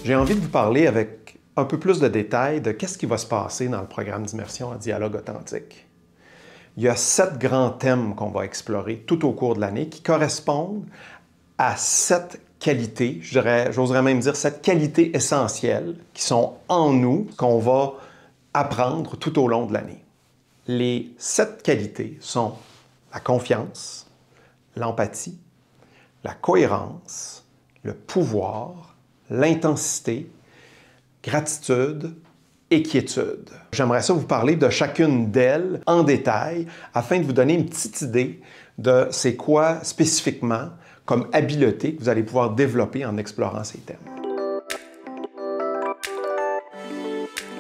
J'ai envie de vous parler avec un peu plus de détails de qu'est-ce qui va se passer dans le programme d'immersion en dialogue authentique. Il y a 7 grands thèmes qu'on va explorer tout au cours de l'année qui correspondent à 7 qualités, j'oserais même dire 7 qualités essentielles qui sont en nous, qu'on va apprendre tout au long de l'année. Les 7 qualités sont la confiance, l'empathie, la cohérence, le pouvoir, l'intensité, gratitude et quiétude. J'aimerais ça vous parler de chacune d'elles en détail afin de vous donner une petite idée de c'est quoi spécifiquement comme habileté que vous allez pouvoir développer en explorant ces thèmes.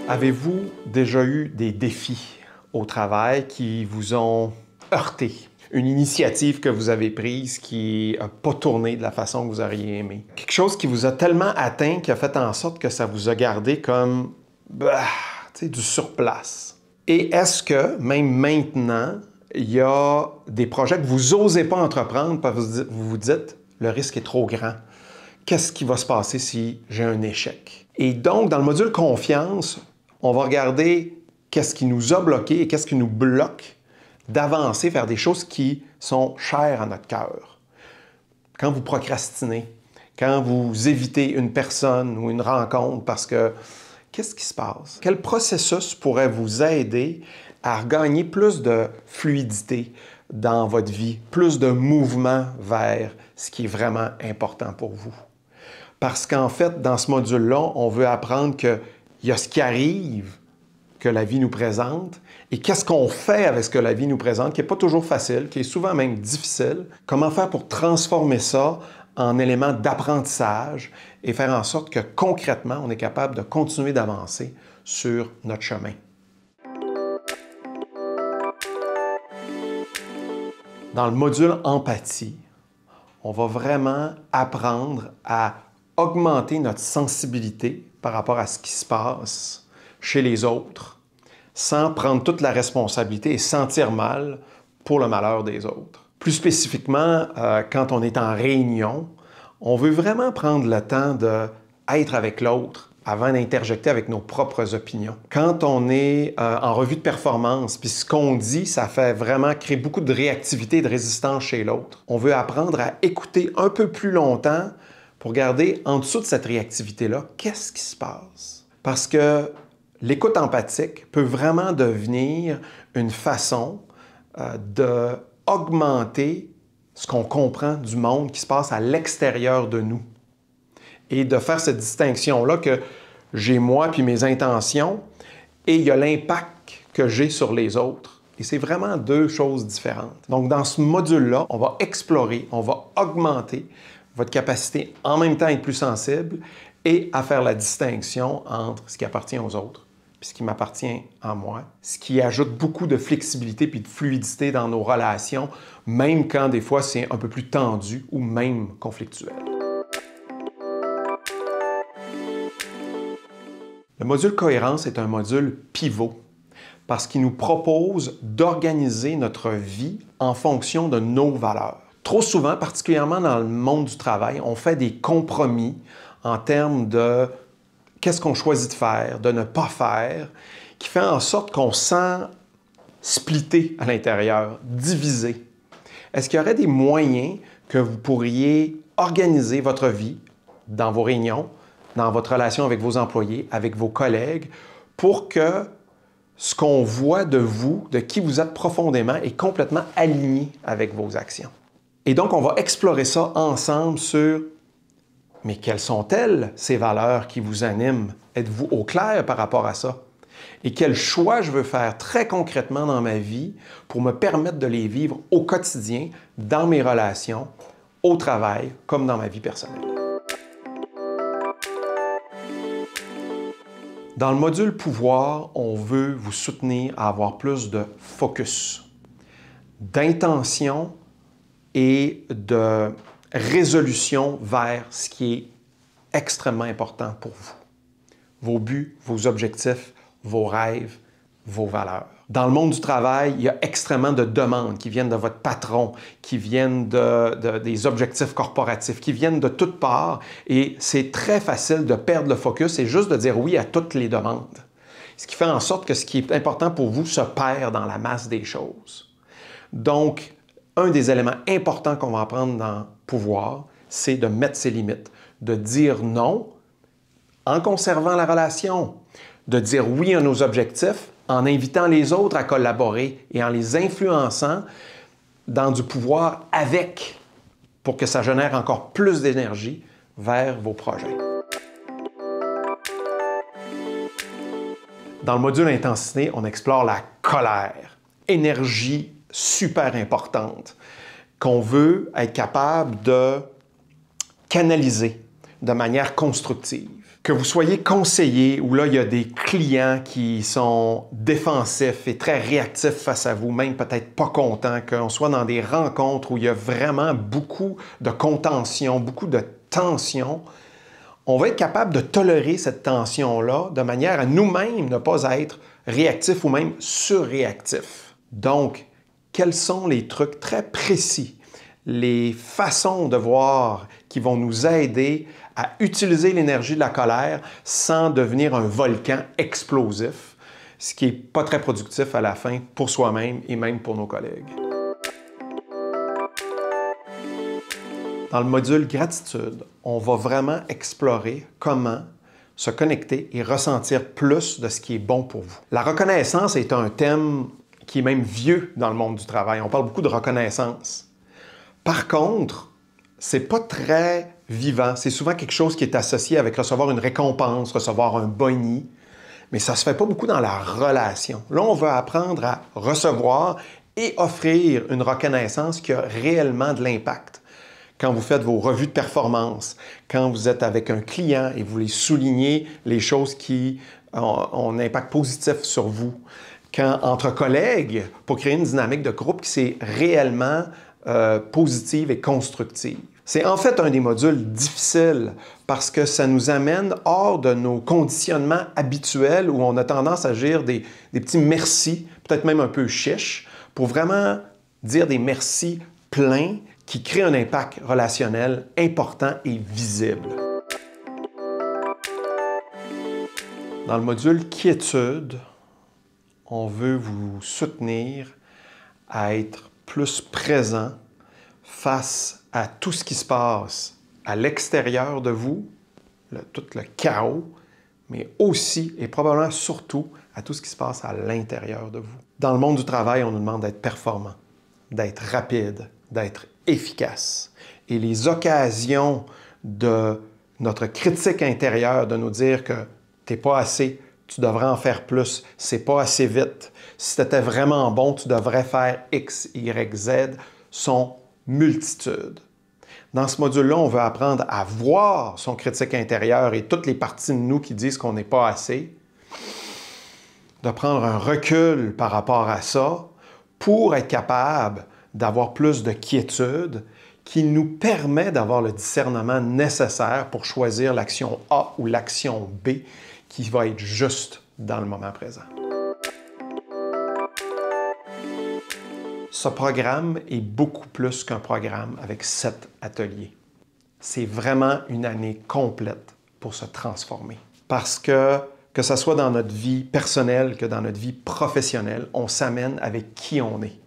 Avez-vous déjà eu des défis au travail qui vous ont heurté? Une initiative que vous avez prise qui n'a pas tourné de la façon que vous auriez aimé? Quelque chose qui vous a tellement atteint qui a fait en sorte que ça vous a gardé comme du surplace. Et est-ce que, même maintenant, il y a des projets que vous n'osez pas entreprendre parce que vous vous dites « le risque est trop grand ». Qu'est-ce qui va se passer si j'ai un échec? Et donc, dans le module confiance, on va regarder qu'est-ce qui nous a bloqués et qu'est-ce qui nous bloque d'avancer vers des choses qui sont chères à notre cœur. Quand vous procrastinez, quand vous évitez une personne ou une rencontre parce que qu'est-ce qui se passe? Quel processus pourrait vous aider à regagner plus de fluidité dans votre vie, plus de mouvement vers ce qui est vraiment important pour vous? Parce qu'en fait, dans ce module-là, on veut apprendre qu'il y a ce qui arrive, que la vie nous présente, et qu'est-ce qu'on fait avec ce que la vie nous présente, qui n'est pas toujours facile, qui est souvent même difficile. Comment faire pour transformer ça en élément d'apprentissage et faire en sorte que concrètement, on est capable de continuer d'avancer sur notre chemin. Dans le module empathie, on va vraiment apprendre à augmenter notre sensibilité par rapport à ce qui se passe chez les autres, sans prendre toute la responsabilité et sentir mal pour le malheur des autres. Plus spécifiquement, quand on est en réunion, on veut vraiment prendre le temps d'être avec l'autre avant d'interjecter avec nos propres opinions. Quand on est en revue de performance, puis ce qu'on dit, ça fait vraiment créer beaucoup de réactivité et de résistance chez l'autre. On veut apprendre à écouter un peu plus longtemps pour garder en dessous de cette réactivité-là, qu'est-ce qui se passe? Parce que l'écoute empathique peut vraiment devenir une façon d'augmenter ce qu'on comprend du monde qui se passe à l'extérieur de nous. Et de faire cette distinction-là que j'ai moi puis mes intentions et il y a l'impact que j'ai sur les autres. Et c'est vraiment deux choses différentes. Donc, dans ce module-là, on va explorer, on va augmenter votre capacité en même temps à être plus sensible et à faire la distinction entre ce qui appartient aux autres puis ce qui m'appartient en moi, ce qui ajoute beaucoup de flexibilité puis de fluidité dans nos relations, même quand des fois c'est un peu plus tendu ou même conflictuel. Le module cohérence est un module pivot parce qu'il nous propose d'organiser notre vie en fonction de nos valeurs. Trop souvent, particulièrement dans le monde du travail, on fait des compromis en termes de qu'est-ce qu'on choisit de faire, de ne pas faire, qui fait en sorte qu'on se sent splitté à l'intérieur, divisé. Est-ce qu'il y aurait des moyens que vous pourriez organiser votre vie dans vos réunions, dans votre relation avec vos employés, avec vos collègues, pour que ce qu'on voit de vous, de qui vous êtes profondément, est complètement aligné avec vos actions? Et donc, on va explorer ça ensemble sur mais quelles sont-elles, ces valeurs qui vous animent? Êtes-vous au clair par rapport à ça? Et quel choix je veux faire très concrètement dans ma vie pour me permettre de les vivre au quotidien, dans mes relations, au travail, comme dans ma vie personnelle? Dans le module pouvoir, on veut vous soutenir à avoir plus de focus, d'intention et de résolution vers ce qui est extrêmement important pour vous. Vos buts, vos objectifs, vos rêves, vos valeurs. Dans le monde du travail, il y a extrêmement de demandes qui viennent de votre patron, qui viennent des objectifs corporatifs, qui viennent de toutes parts et c'est très facile de perdre le focus et juste de dire oui à toutes les demandes. Ce qui fait en sorte que ce qui est important pour vous se perd dans la masse des choses. Donc, un des éléments importants qu'on va apprendre dans Pouvoir, c'est de mettre ses limites, de dire non en conservant la relation, de dire oui à nos objectifs, en invitant les autres à collaborer et en les influençant dans du pouvoir avec, pour que ça génère encore plus d'énergie vers vos projets. Dans le module intensité, on explore la colère, énergie super importante qu'on veut être capable de canaliser de manière constructive. Que vous soyez conseiller ou là, il y a des clients qui sont défensifs et très réactifs face à vous, même peut-être pas contents, qu'on soit dans des rencontres où il y a vraiment beaucoup de contention, beaucoup de tension, on va être capable de tolérer cette tension-là de manière à nous-mêmes ne pas être réactifs ou même surréactifs. Donc, quels sont les trucs très précis, les façons de voir qui vont nous aider à utiliser l'énergie de la colère sans devenir un volcan explosif, ce qui n'est pas très productif à la fin pour soi-même et même pour nos collègues. Dans le module gratitude, on va vraiment explorer comment se connecter et ressentir plus de ce qui est bon pour vous. La reconnaissance est un thème qui est même vieux dans le monde du travail. On parle beaucoup de reconnaissance. Par contre, c'est pas très vivant. C'est souvent quelque chose qui est associé avec recevoir une récompense, recevoir un boni, mais ça se fait pas beaucoup dans la relation. Là, on va apprendre à recevoir et offrir une reconnaissance qui a réellement de l'impact. Quand vous faites vos revues de performance, quand vous êtes avec un client et vous voulez souligner les choses qui ont un impact positif sur vous, quand entre collègues, pour créer une dynamique de groupe qui c'est réellement positive et constructive. C'est en fait un des modules difficiles parce que ça nous amène hors de nos conditionnements habituels où on a tendance à dire des petits merci, peut-être même un peu chiches, pour vraiment dire des merci pleins qui créent un impact relationnel important et visible. Dans le module quiétude, on veut vous soutenir à être plus présent face à tout ce qui se passe à l'extérieur de vous, tout le chaos, mais aussi et probablement surtout à tout ce qui se passe à l'intérieur de vous. Dans le monde du travail, on nous demande d'être performant, d'être rapide, d'être efficace. Et les occasions de notre critique intérieure, de nous dire que tu n'es pas assez, tu devrais en faire plus, c'est pas assez vite, si tu étais vraiment bon, tu devrais faire X, Y, Z, sont multitudes. Dans ce module-là, on veut apprendre à voir son critique intérieur et toutes les parties de nous qui disent qu'on n'est pas assez, de prendre un recul par rapport à ça pour être capable d'avoir plus de quiétude qui nous permet d'avoir le discernement nécessaire pour choisir l'action A ou l'action B qui va être juste dans le moment présent. Ce programme est beaucoup plus qu'un programme avec 7 ateliers. C'est vraiment une année complète pour se transformer. Parce que ce soit dans notre vie personnelle que dans notre vie professionnelle, on s'amène avec qui on est.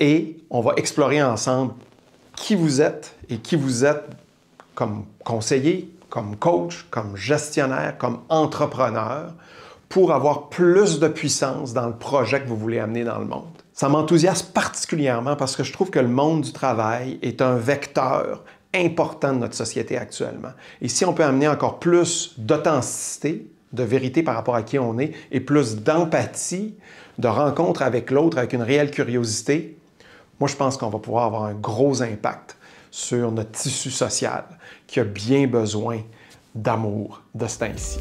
Et on va explorer ensemble qui vous êtes et qui vous êtes comme conseiller, comme coach, comme gestionnaire, comme entrepreneur, pour avoir plus de puissance dans le projet que vous voulez amener dans le monde. Ça m'enthousiasme particulièrement parce que je trouve que le monde du travail est un vecteur important de notre société actuellement. Et si on peut amener encore plus d'authenticité, de vérité par rapport à qui on est, et plus d'empathie, de rencontre avec l'autre, avec une réelle curiosité, moi je pense qu'on va pouvoir avoir un gros impact sur notre tissu social qui a bien besoin d'amour de ce temps-ci.